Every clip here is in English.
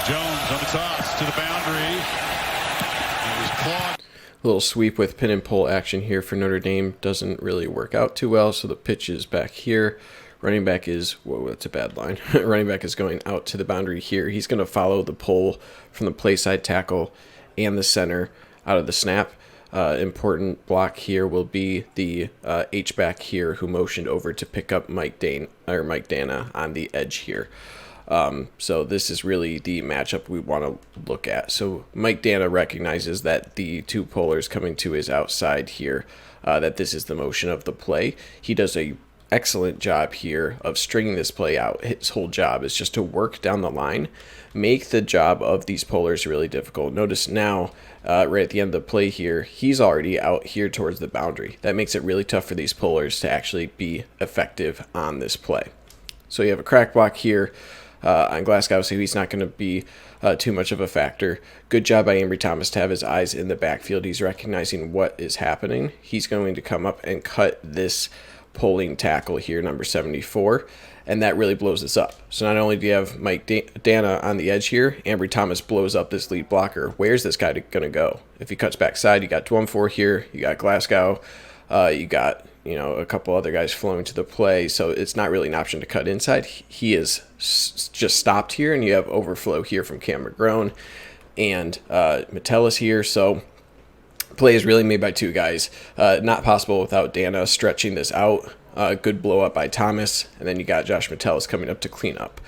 Jones on the toss to the boundary. It was clawed. A little sweep with pin and pull action here for Notre Dame doesn't really work out too well, so the pitch is back here. Running back is, whoa, that's a bad line. Running back is going out to the boundary here. He's going to follow the pull from the play side tackle and the center out of the snap. Important block here will be the H-back here who motioned over to pick up Mike Dana on the edge here. So this is really the matchup we want to look at. So Mike Dana recognizes that the two pullers coming to his outside here, that this is the motion of the play. He does a excellent job here of stringing this play out. His whole job is just to work down the line, make the job of these pullers really difficult. Notice now, right at the end of the play here, he's already out here towards the boundary. That makes it really tough for these pullers to actually be effective on this play. So you have a crack block here on Glasgow, so he's not going to be too much of a factor. Good job by Ambry Thomas to have his eyes in the backfield. He's recognizing what is happening. He's going to come up and cut this pulling tackle here, number 74, and that really blows this up. So not only do you have Mike Dana on the edge here, Ambry Thomas blows up this lead blocker. Where's this guy going to go? If he cuts backside, you got Dwumfor here, you got Glasgow, you got a couple other guys flowing to the play, so it's not really an option to cut inside. He is just stopped here, and you have overflow here from Cam McGrone and Metellus here, so play is really made by two guys. Not possible without Dana stretching this out. Good blow up by Thomas. And then you got Josh Metellus coming up to clean up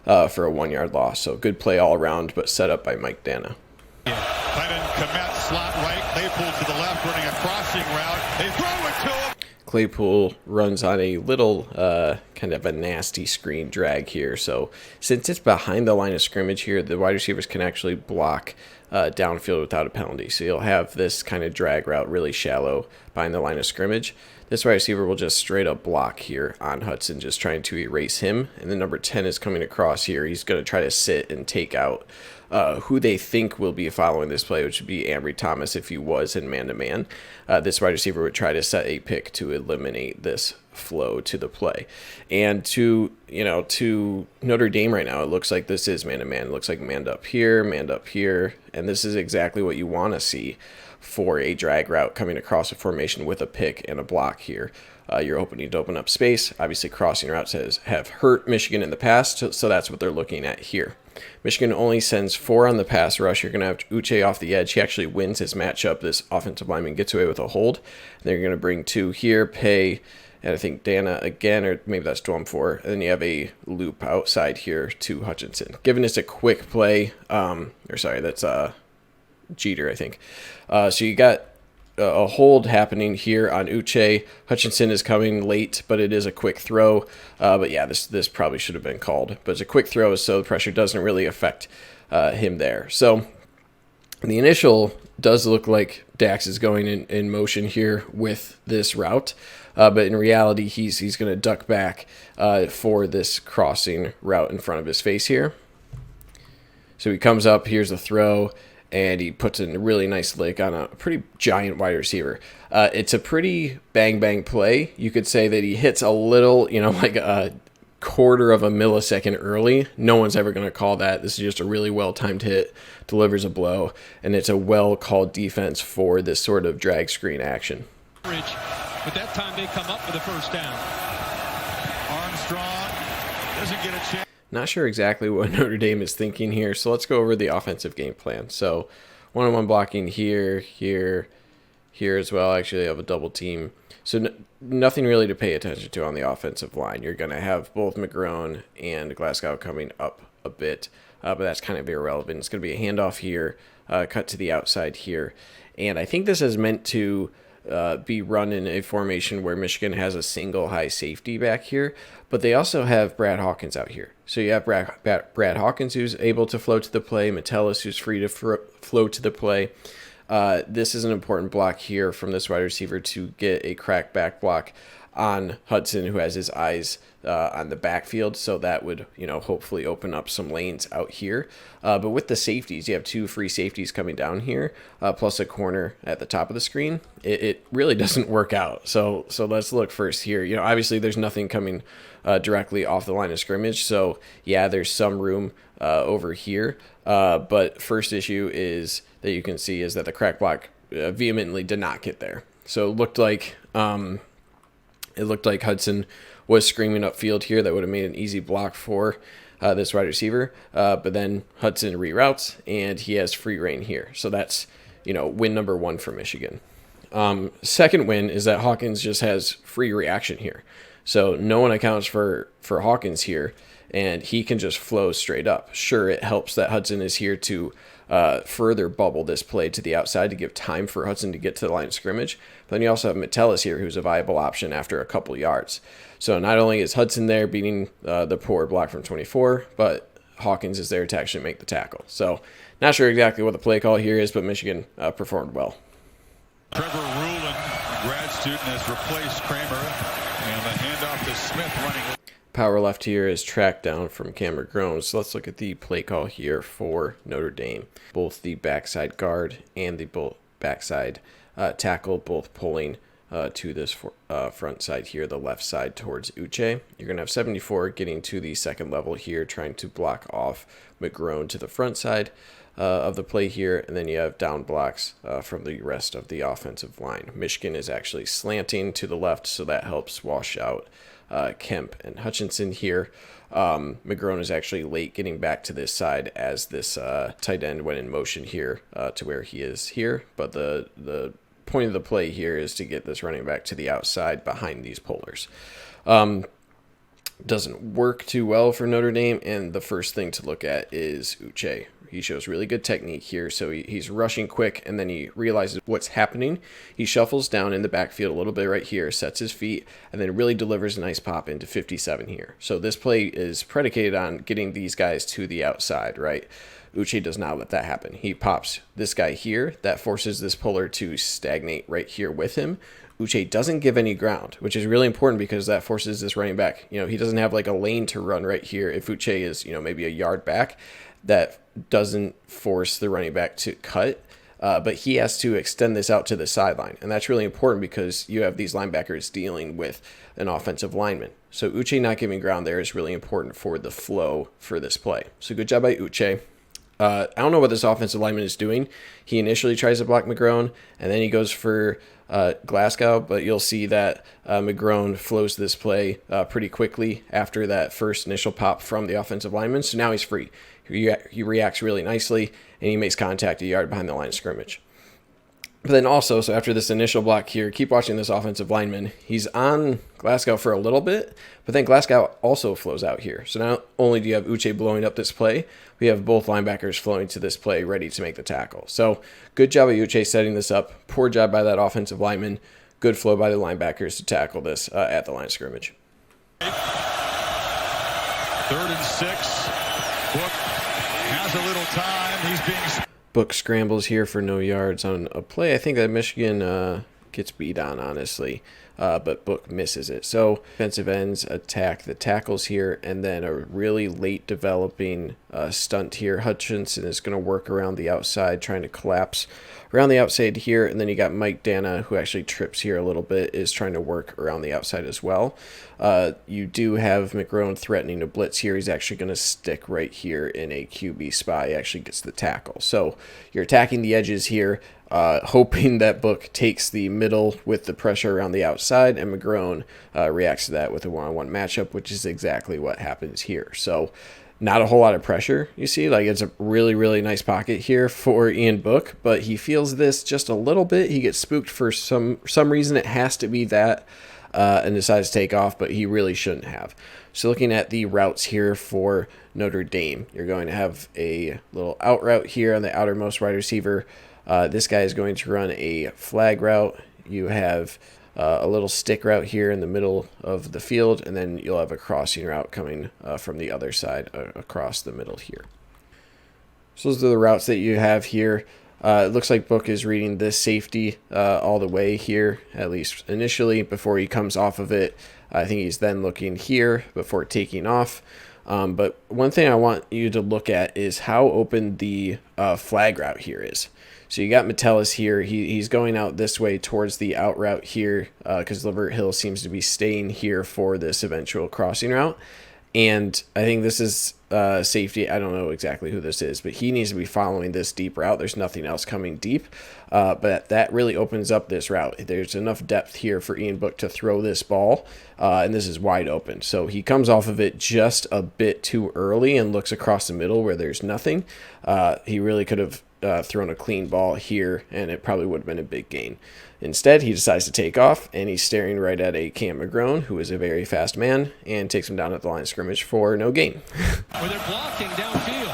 for a 1-yard loss. So good play all around, but set up by Mike Dana. Tight end Komet, slot right. Claypool to the left, running a crossing route. They throw it to him. Claypool runs on a little kind of a nasty screen drag here. So since it's behind the line of scrimmage here, the wide receivers can actually block downfield without a penalty. So you'll have this kind of drag route really shallow behind the line of scrimmage. This wide receiver will just straight up block here on Hudson, just trying to erase him. And then number 10 is coming across here. He's going to try to sit and take out who they think will be following this play, which would be Ambry Thomas if he was in man-to-man. This wide receiver would try to set a pick to eliminate this flow to the play. And to Notre Dame right now, it looks like this is man-to-man. It looks like manned up here, and this is exactly what you want to see for a drag route coming across a formation with a pick and a block here. You're opening to open up space. Obviously, crossing routes have hurt Michigan in the past, so that's what they're looking at here. Michigan only sends 4 on the pass rush. You're going to have Uche off the edge. He actually wins his matchup. This offensive lineman gets away with a hold. They're going to bring 2 here, Pay, and I think Dana again, or maybe that's Dwumfor. And then you have a loop outside here to Hutchinson. Given it's a quick play, that's Jeter, I think. So you got a hold happening here on Uche. Hutchinson is coming late, but it is a quick throw. But yeah, this probably should have been called. But it's a quick throw, so the pressure doesn't really affect him there. So the initial does look like Dax is going in motion here with this route. But in reality, he's going to duck back for this crossing route in front of his face here. So he comes up, here's the throw, and he puts in a really nice lick on a pretty giant wide receiver. It's a pretty bang play. You could say that he hits a little, like a quarter of a millisecond early. No one's ever going to call that. This is just a really well-timed hit, delivers a blow, and it's a well-called defense for this sort of drag screen action. But that time they come up with a first down. Armstrong doesn't get a chance. Not sure exactly what Notre Dame is thinking here, so let's go over the offensive game plan. So one-on-one blocking here as well. Actually, I have a double team. So nothing really to pay attention to on the offensive line. You're going to have both McGrone and Glasgow coming up a bit, but that's kind of irrelevant. It's going to be a handoff here, cut to the outside here. And I think this is meant to be run in a formation where Michigan has a single high safety back here, but they also have Brad Hawkins out here. So you have Brad Hawkins who's able to flow to the play, Metellus who's free to flow to the play. This is an important block here from this wide receiver to get a crack back block on Hudson, who has his eyes on the backfield, so that would, hopefully open up some lanes out here. But with the safeties, you have 2 free safeties coming down here, plus a corner at the top of the screen. It really doesn't work out. So let's look first here. Obviously there's nothing coming directly off the line of scrimmage, so yeah, there's some room over here. But first issue is that you can see is that the crack block vehemently did not get there. So it looked like Hudson was screaming upfield here. That would have made an easy block for this wide receiver. But then Hudson reroutes, and he has free reign here. So that's, win number 1 for Michigan. Second win is that Hawkins just has free reaction here. So no one accounts for Hawkins here, and he can just flow straight up. Sure, it helps that Hudson is here to further bubble this play to the outside to give time for Hudson to get to the line of scrimmage. But then you also have Metellus here, who's a viable option after a couple yards. So not only is Hudson there beating the poor block from 24, but Hawkins is there to actually make the tackle. So not sure exactly what the play call here is, but Michigan performed well. Trevor Rulin, grad student, has replaced Kramer, and the handoff to Smith running. Power left here is tracked down from Cam McGrone. So let's look at the play call here for Notre Dame. Both the backside guard and the backside tackle, both pulling to this front side here, the left side towards Uche. You're going to have 74 getting to the second level here, trying to block off McGrone to the front side of the play here, and then you have down blocks from the rest of the offensive line. Michigan is actually slanting to the left, so that helps wash out Kemp and Hutchinson here. McGrone is actually late getting back to this side as this tight end went in motion here to where he is here, but the point of the play here is to get this running back to the outside behind these pullers. Doesn't work too well for Notre Dame, and the first thing to look at is Uche. He shows really good technique here, so he's rushing quick, and then he realizes what's happening. He shuffles down in the backfield a little bit right here, sets his feet, and then really delivers a nice pop into 57 here. So this play is predicated on getting these guys to the outside, right? Uche does not let that happen. He pops this guy here. That forces this puller to stagnate right here with him. Uche doesn't give any ground, which is really important because that forces this running back. He doesn't have like a lane to run right here. If Uche is, maybe a yard back, that doesn't force the running back to cut. But he has to extend this out to the sideline. And that's really important because you have these linebackers dealing with an offensive lineman. So Uche not giving ground there is really important for the flow for this play. So good job by Uche. I don't know what this offensive lineman is doing. He initially tries to block McGrone, and then he goes for Glasgow, but you'll see that McGrone flows this play pretty quickly after that first initial pop from the offensive lineman. So now he's free. He reacts really nicely, and he makes contact a yard behind the line of scrimmage. But then also, so after this initial block here, keep watching this offensive lineman. He's on Glasgow for a little bit, but then Glasgow also flows out here. So not only do you have Uche blowing up this play, we have both linebackers flowing to this play ready to make the tackle. So good job by Uche setting this up. Poor job by that offensive lineman. Good flow by the linebackers to tackle this at the line of scrimmage. 3rd and 6. Book has a little time. He's being... Book scrambles here for no yards on a play I think that Michigan gets beat on, honestly, but Book misses it. So defensive ends attack the tackles here, and then a really late developing stunt here. Hutchinson is going to work around the outside, trying to collapse around the outside here, and then you got Mike Dana, who actually trips here a little bit, is trying to work around the outside as well. You do have McGrone threatening to blitz here. He's actually going to stick right here in a QB spy. He actually gets the tackle. So you're attacking the edges here, hoping that Book takes the middle with the pressure around the outside, and McGrone reacts to that with a one-on-one matchup, which is exactly what happens here. So not a whole lot of pressure, you see. Like, it's a really, really nice pocket here for Ian Book, but he feels this just a little bit. He gets spooked for some reason. It has to be that, and decides to take off, but he really shouldn't have. So looking at the routes here for Notre Dame, you're going to have a little out route here on the outermost wide receiver. This guy is going to run a flag route. You have a little stick route here in the middle of the field, and then you'll have a crossing route coming from the other side across the middle here. So those are the routes that you have here. It looks like Book is reading this safety all the way here, at least initially, before he comes off of it. I think he's then looking here before taking off. But one thing I want you to look at is how open the flag route here is. So you got Metellus here. He's going out this way towards the out route here because Lavert Hill seems to be staying here for this eventual crossing route. And I think this is safety. I don't know exactly who this is, but he needs to be following this deep route. There's nothing else coming deep, but that really opens up this route. There's enough depth here for Ian Book to throw this ball, and this is wide open. So he comes off of it just a bit too early and looks across the middle where there's nothing. He really could have thrown a clean ball here, and it probably would have been a big gain. Instead, he decides to take off, and he's staring right at a Cam McGrone, who is a very fast man, and takes him down at the line of scrimmage for no gain. Where they're blocking downfield.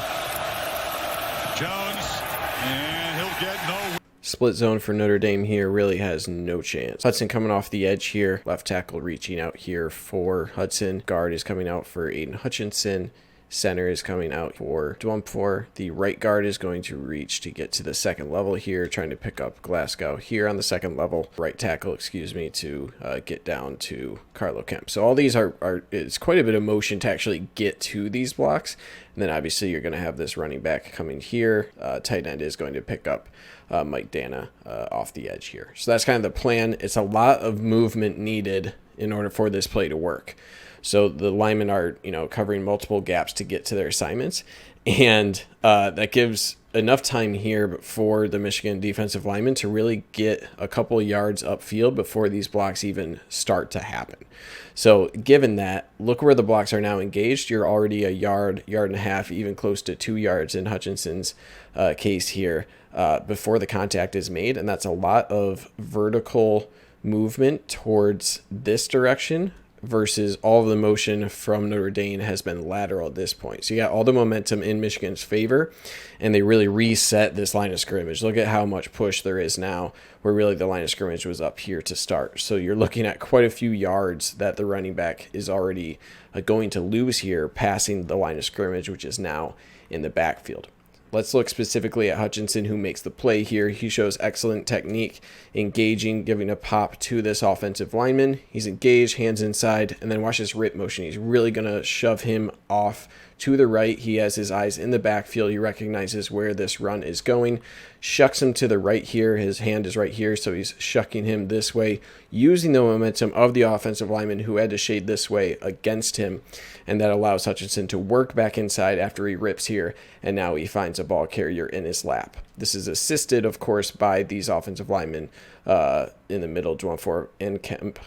Jones, and he'll get no. Split zone for Notre Dame here really has no chance. Hudson coming off the edge here. Left tackle reaching out here for Hudson. Guard is coming out for Aiden Hutchinson. Center is coming out for Dwumfor. The right guard is going to reach to get to the second level here, trying to pick up Glasgow here on the second level. Right tackle, to get down to Carlo Kemp. So all these it's quite a bit of motion to actually get to these blocks. And then obviously you're going to have this running back coming here. Tight end is going to pick up Mike Dana off the edge here. So that's kind of the plan. It's a lot of movement needed in order for this play to work. So the linemen are, covering multiple gaps to get to their assignments. And that gives enough time here for the Michigan defensive linemen to really get a couple yards upfield before these blocks even start to happen. So given that, look where the blocks are now engaged. You're already a yard and a half, even close to 2 yards in Hutchinson's case here before the contact is made. And that's a lot of vertical movement towards this direction versus all of the motion from Notre Dame has been lateral at this point. So you got all the momentum in Michigan's favor, and they really reset this line of scrimmage. Look at how much push there is now, where really the line of scrimmage was up here to start. So you're looking at quite a few yards that the running back is already going to lose here, passing the line of scrimmage, which is now in the backfield. Let's look specifically at Hutchinson, who makes the play here. He shows excellent technique, engaging, giving a pop to this offensive lineman. He's engaged, hands inside, and then watch this rip motion. He's really going to shove him off to the right. He has his eyes in the backfield. He recognizes where this run is going, shucks him to the right here. His hand is right here, so he's shucking him this way, using the momentum of the offensive lineman who had to shade this way against him, and that allows Hutchinson to work back inside after he rips here, and now he finds a ball carrier in his lap. This is assisted, of course, by these offensive linemen in the middle, Dwumfor and Kemp,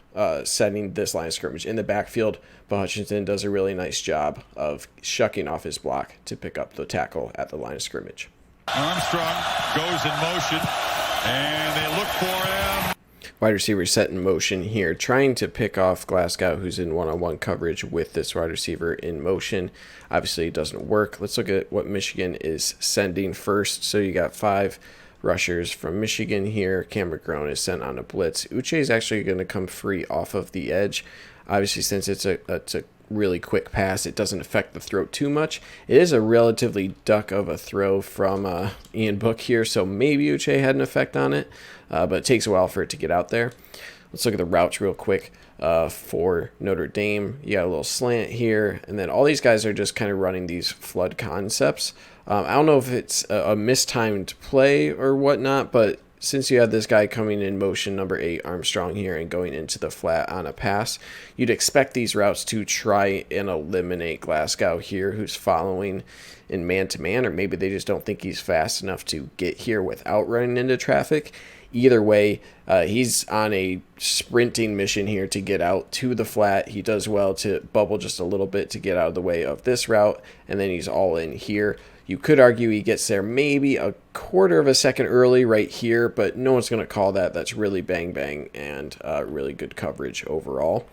setting this line of scrimmage in the backfield, but Hutchinson does a really nice job of shucking off his block to pick up the tackle at the line of scrimmage. Armstrong goes in motion, and they look for him. Wide receiver set in motion here, trying to pick off Glasgow, who's in one-on-one coverage with this wide receiver in motion. Obviously, it doesn't work. Let's look at what Michigan is sending first. So you got 5 rushers from Michigan here. Cam McGrone is sent on a blitz. Uche is actually going to come free off of the edge. Obviously, since it's a really quick pass, it doesn't affect the throw too much. It is a relatively duck of a throw from Ian Book here, so maybe Uche had an effect on it, but it takes a while for it to get out there. Let's look at the routes real quick for Notre Dame. You got a little slant here, and then all these guys are just kind of running these flood concepts. I don't know if it's a mistimed play or whatnot, but since you have this guy coming in motion, number 8, Armstrong here, and going into the flat on a pass, you'd expect these routes to try and eliminate Glasgow here, who's following in man-to-man, or maybe they just don't think he's fast enough to get here without running into traffic. Either way, he's on a sprinting mission here to get out to the flat. He does well to bubble just a little bit to get out of the way of this route, and then he's all in here. You could argue he gets there maybe a quarter of a second early right here, but no one's going to call that. That's really bang and really good coverage overall.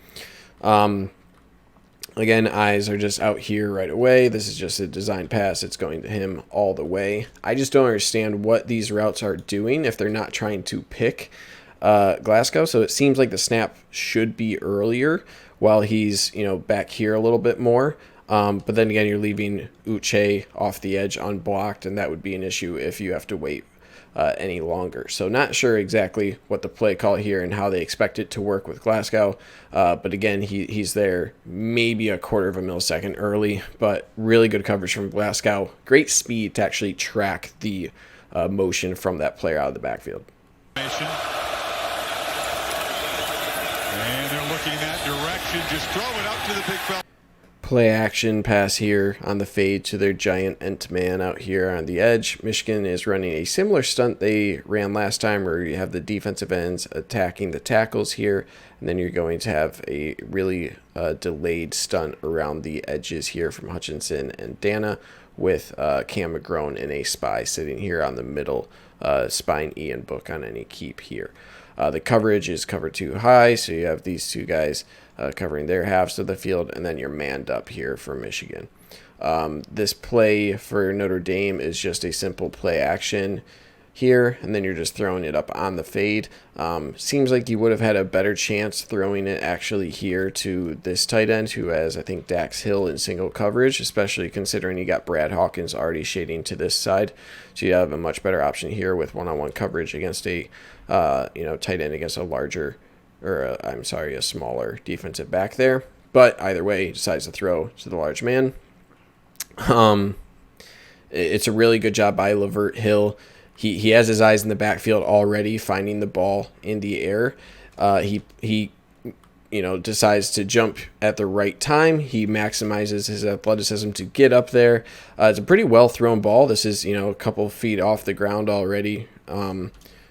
Again, eyes are just out here right away. This is just a design pass. It's going to him all the way. I just don't understand what these routes are doing if they're not trying to pick Glasgow. So it seems like the snap should be earlier while he's back here a little bit more. But then again, you're leaving Uche off the edge unblocked, and that would be an issue if you have to wait any longer. So not sure exactly what the play call here and how they expect it to work with Glasgow. But again, he's there maybe a quarter of a millisecond early, but really good coverage from Glasgow. Great speed to actually track the motion from that player out of the backfield. And they're looking that direction. Just throw it out to the big fella. Play action pass here on the fade to their giant end man out here on the edge. Michigan is running a similar stunt they ran last time, where you have the defensive ends attacking the tackles here, and then you're going to have a really delayed stunt around the edges here from Hutchinson and Dana, with Cam McGrone in a spy sitting here on the middle, spying Ian Book on any keep here. The coverage is cover too high, so you have these two guys covering their halves of the field, and then you're manned up here for Michigan. This play for Notre Dame is just a simple play action here, and then you're just throwing it up on the fade. Seems like you would have had a better chance throwing it actually here to this tight end, who has, I think, Dax Hill in single coverage, especially considering you got Brad Hawkins already shading to this side. So you have a much better option here with one-on-one coverage against a tight end against a smaller defensive back there. But either way, he decides to throw to the large man. It's a really good job by Lavert Hill. He has his eyes in the backfield already, finding the ball in the air. He decides to jump at the right time. He maximizes his athleticism to get up there. It's a pretty well thrown ball. This is a couple feet off the ground already.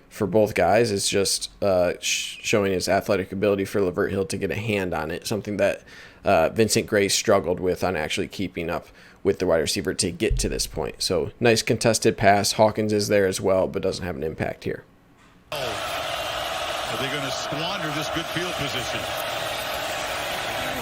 For both guys, it's just showing his athletic ability for Lavert Hill to get a hand on it, something that Vincent Gray struggled with on actually keeping up with the wide receiver to get to this point. So nice contested pass. Hawkins is there as well, but doesn't have an impact here. Are they going to squander this good field position?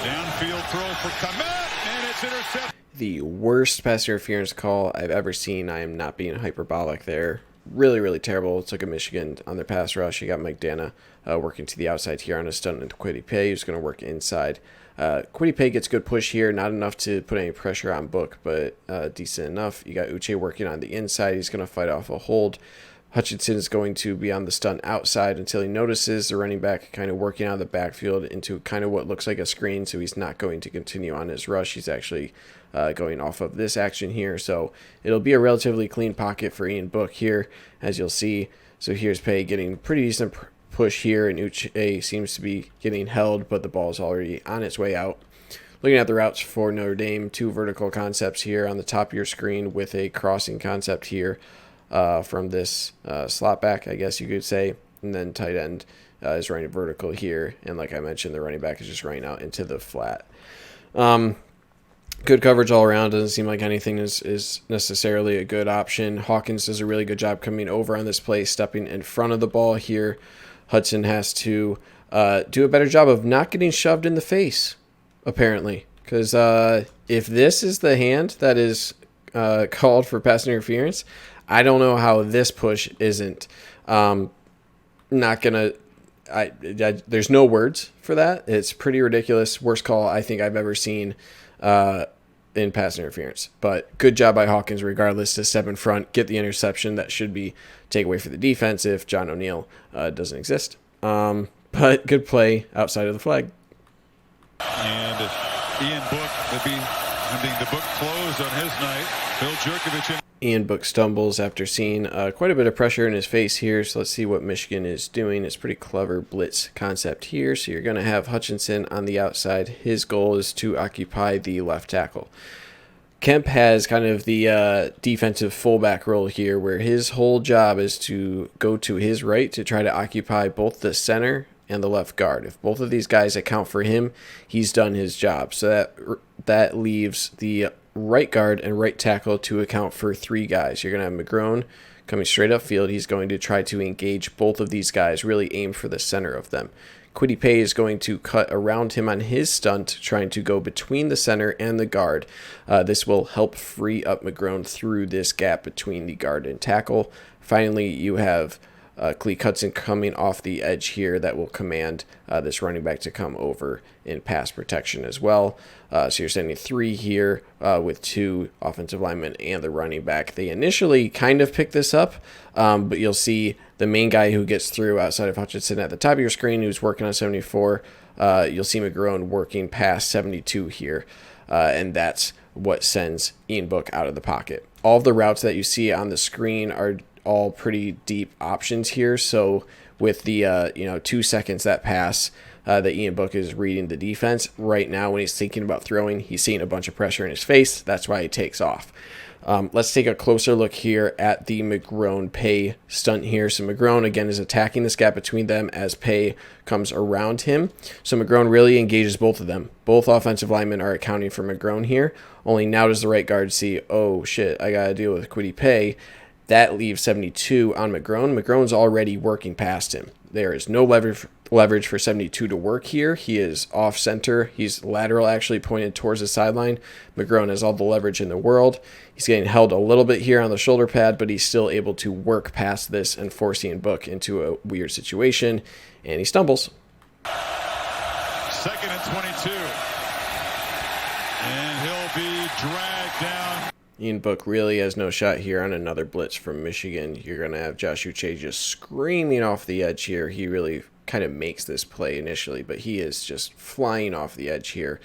Downfield throw for Komet, and it's intercepted. The worst pass interference call I've ever seen. I am not being hyperbolic there. Really, really terrible. Took a Michigan on their pass rush. You got Mike Dana working to the outside here on a stunt into Kwity Paye, who's going to work inside. Kwity Paye gets good push here. Not enough to put any pressure on Book, but decent enough. You got Uche working on the inside. He's going to fight off a hold. Hutchinson is going to be on the stunt outside until he notices the running back kind of working out of the backfield into kind of what looks like a screen, so he's not going to continue on his rush. He's actually going off of this action here, so it'll be a relatively clean pocket for Ian Book here, as you'll see. So here's Paye getting pretty decent push here, and Uche seems to be getting held, but the ball is already on its way out. Looking at the routes for Notre Dame, two vertical concepts here on the top of your screen with a crossing concept here from this slot back, I guess you could say, and then tight end is running vertical here, and like I mentioned, the running back is just running out into the flat. Good coverage all around. Doesn't seem like anything is necessarily a good option. Hawkins does a really good job coming over on this play, stepping in front of the ball here. Hudson has to do a better job of not getting shoved in the face, apparently, because if this is the hand that is called for pass interference, I don't know how this push isn't. Not gonna. There's no words for that. It's pretty ridiculous. Worst call I think I've ever seen in pass interference. But good job by Hawkins, regardless, to step in front, get the interception. That should be takeaway for the defense if John O'Neill doesn't exist. But good play outside of the flag. And Ian Book will be ending the book close on his night. Bill Jerkovich. Ian Book stumbles after seeing quite a bit of pressure in his face here. So let's see what Michigan is doing. It's pretty clever blitz concept here. So you're going to have Hutchinson on the outside. His goal is to occupy the left tackle. Kemp has kind of the defensive fullback role here, where his whole job is to go to his right to try to occupy both the center and the left guard. If both of these guys account for him, he's done his job. So that leaves the right guard and right tackle to account for three guys. You're going to have McGrone coming straight upfield. He's going to try to engage both of these guys, really aim for the center of them. Kwity Paye is going to cut around him on his stunt, trying to go between the center and the guard. This will help free up McGrone through this gap between the guard and tackle. Finally, you have Cleek Hudson coming off the edge here that will command this running back to come over in pass protection as well. So you're sending 3 here with 2 offensive linemen and the running back. They initially kind of picked this up, but you'll see the main guy who gets through outside of Hutchinson at the top of your screen who's working on 74. You'll see McGrone working past 72 here, and that's what sends Ian Book out of the pocket. All of the routes that you see on the screen are all pretty deep options here. So with the 2 seconds that pass, that Ian Book is reading the defense right now when he's thinking about throwing, he's seeing a bunch of pressure in his face. That's why he takes off. Let's take a closer look here at the McGrone Pay stunt here. So McGrone, again, is attacking this gap between them as Pay comes around him. So McGrone really engages both of them. Both offensive linemen are accounting for McGrone here. Only now does the right guard see, oh, shit, I got to deal with Kwity Paye. That leaves 72 on McGrone. McGrone's already working past him. There is no leverage for 72 to work here. He is off center. He's lateral, actually pointed towards the sideline. McGrone has all the leverage in the world. He's getting held a little bit here on the shoulder pad, but he's still able to work past this and force Ian Book into a weird situation, and he stumbles. 2nd and 22. And he'll be dragged down. Ian Book really has no shot here on another blitz from Michigan. You're going to have Josh Uche just screaming off the edge here. He really kind of makes this play initially, but he is just flying off the edge here.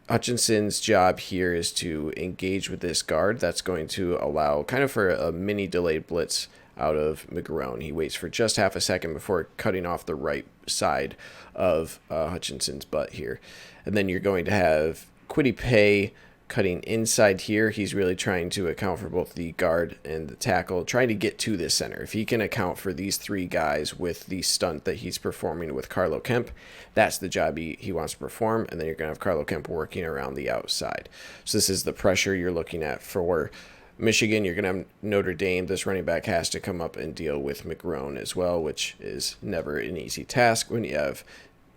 Hutchinson's job here is to engage with this guard. That's going to allow kind of for a mini delayed blitz out of McGrone. He waits for just half a second before cutting off the right side of Hutchinson's butt here. And then you're going to have Kwity Paye cutting inside here. He's really trying to account for both the guard and the tackle, trying to get to this center. If he can account for these 3 guys with the stunt that he's performing with Carlo Kemp, that's the job he wants to perform. And then you're going to have Carlo Kemp working around the outside. So this is the pressure you're looking at for Michigan. You're going to have Notre Dame. This running back has to come up and deal with McGrone as well, which is never an easy task when you have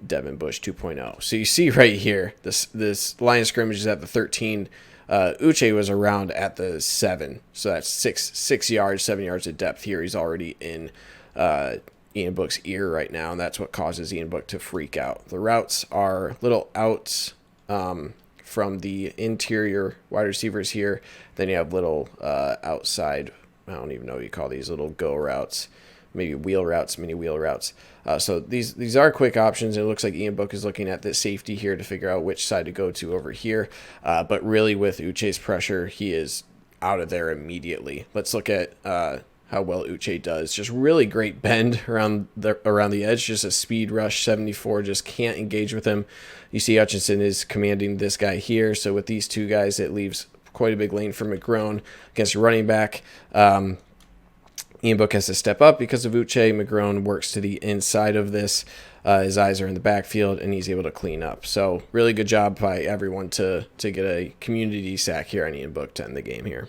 Devin Bush 2.0. So you see right here, this line of scrimmage is at the 13. Uche was around at the 7. So that's 6 yards, 7 yards of depth here. He's already in Ian Book's ear right now, and that's what causes Ian Book to freak out. The routes are little outs from the interior wide receivers here. Then you have little outside, I don't even know what you call these, little go routes. Maybe wheel routes, mini wheel routes. So these are quick options. It looks like Ian Book is looking at the safety here to figure out which side to go to over here. But really with Uche's pressure, he is out of there immediately. Let's look at how well Uche does. Just really great bend around the edge. Just a speed rush. 74 just can't engage with him. You see Hutchinson is commanding this guy here. So with these 2 guys, it leaves quite a big lane for McGrone against a running back. Ian Book has to step up because of Uche. McGrone works to the inside of this. His eyes are in the backfield, and he's able to clean up. So really good job by everyone to get a community sack here on Ian Book to end the game here.